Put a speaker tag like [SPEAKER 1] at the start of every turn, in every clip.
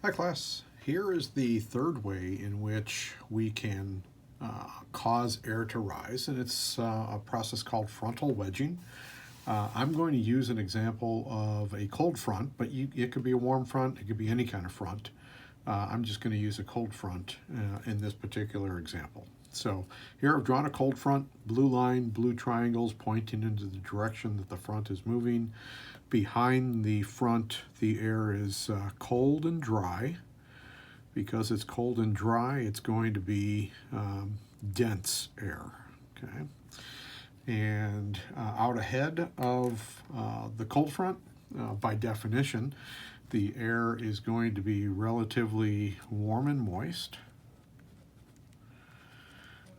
[SPEAKER 1] Hi class, here is the third way in which we can cause air to rise, and it's a process called frontal wedging. I'm going to use an example of a cold front, but it could be a warm front, it could be any kind of front. I'm just going to use a cold front in this particular example. So here I've drawn a cold front, blue line, blue triangles pointing into the direction that the front is moving. Behind the front, the air is cold and dry. Because it's cold and dry, it's going to be dense air. Okay, and out ahead of the cold front, by definition, the air is going to be relatively warm and moist.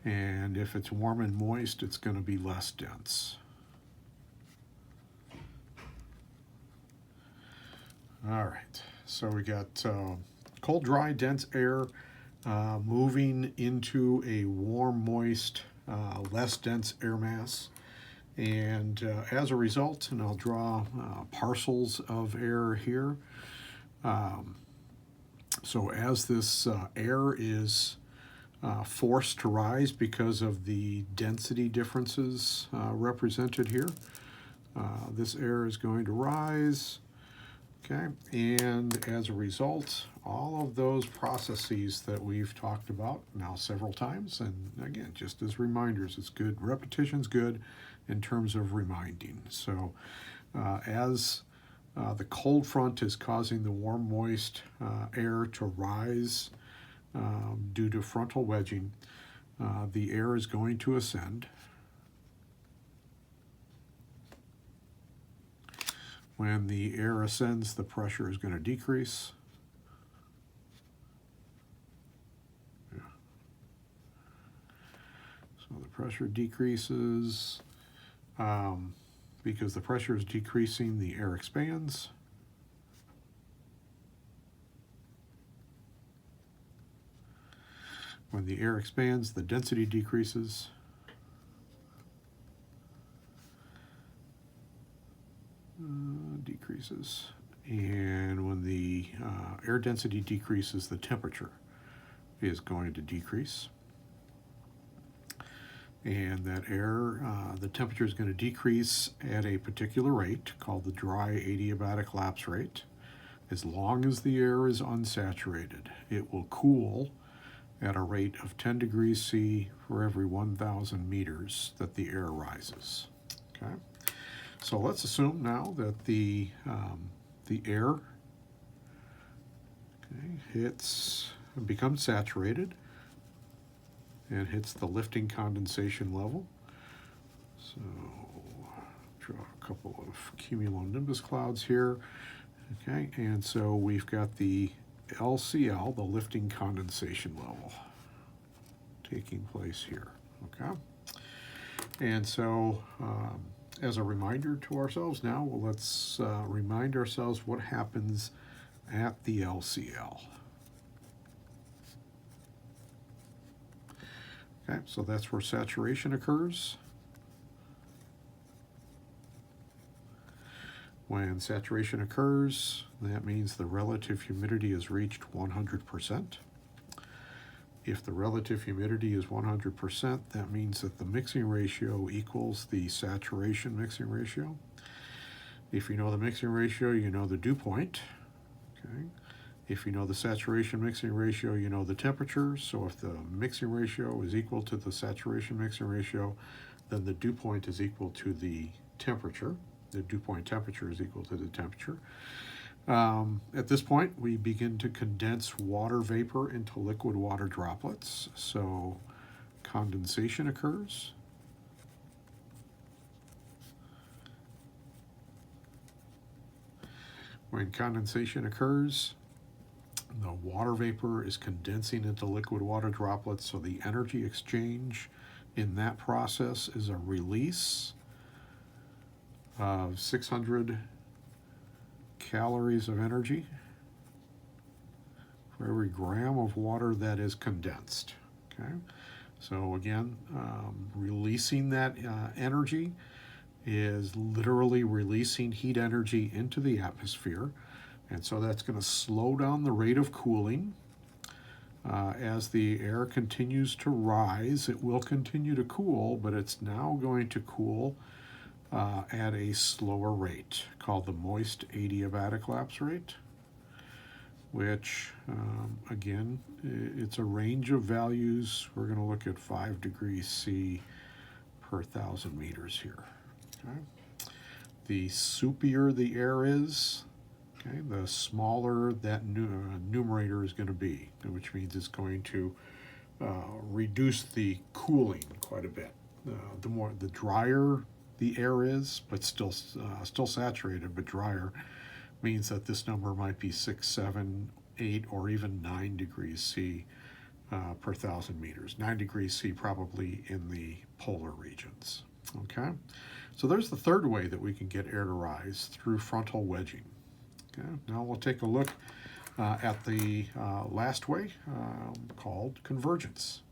[SPEAKER 1] And if it's warm and moist, it's going to be less dense. All right, so we got cold, dry, dense air moving into a warm, moist, less dense air mass. And as a result, and I'll draw parcels of air here. So as this air is forced to rise because of the density differences represented here, this air is going to rise. Okay, and as a result, all of those processes that we've talked about now several times, and again, just as reminders, it's good. Repetition's good in terms of reminding. So as the cold front is causing the warm, moist air to rise due to frontal wedging, the air is going to ascend. When the air ascends, the pressure is going to decrease. Yeah. So the pressure decreases. Because the pressure is decreasing, the air expands. When the air expands, the density decreases. Decreases. And when the air density decreases, the temperature is going to decrease. And that air, the temperature is going to decrease at a particular rate called the dry adiabatic lapse rate. As long as the air is unsaturated, it will cool at a rate of 10 degrees C for every 1,000 meters that the air rises. Okay. So let's assume now that the air becomes saturated and hits the lifting condensation level. So draw a couple of cumulonimbus clouds here. Okay, and so we've got the LCL, the lifting condensation level, taking place here. Okay, and so as a reminder to ourselves now, well, let's remind ourselves what happens at the LCL. Okay, so that's where saturation occurs. When saturation occurs, that means the relative humidity has reached 100%. If the relative humidity is 100%, that means that the mixing ratio equals the saturation mixing ratio. If you know the mixing ratio, you know the dew point. Okay. If you know the saturation mixing ratio, you know the temperature. So if the mixing ratio is equal to the saturation mixing ratio, then the dew point is equal to the temperature. The dew point temperature is equal to the temperature. At this point, we begin to condense water vapor into liquid water droplets. So condensation occurs. When condensation occurs, the water vapor is condensing into liquid water droplets, so the energy exchange in that process is a release of 600 calories of energy for every gram of water that is condensed. Okay, so again, releasing that energy is literally releasing heat energy into the atmosphere. And so that's going to slow down the rate of cooling. As the air continues to rise, it will continue to cool, but it's now going to cool at a slower rate, called the moist adiabatic lapse rate, which, again, it's a range of values. We're going to look at 5 degrees C per 1,000 meters here. Okay? The soupier the air is, okay, the smaller that numerator is going to be, which means it's going to reduce the cooling quite a bit. The drier the air is, but still saturated, but drier, means that this number might be 6, 7, 8, or even 9 degrees C per 1,000 meters. 9 degrees C probably in the polar regions. Okay, so there's the third way that we can get air to rise, through frontal wedging. Okay, now we'll take a look at the last way, called convergence.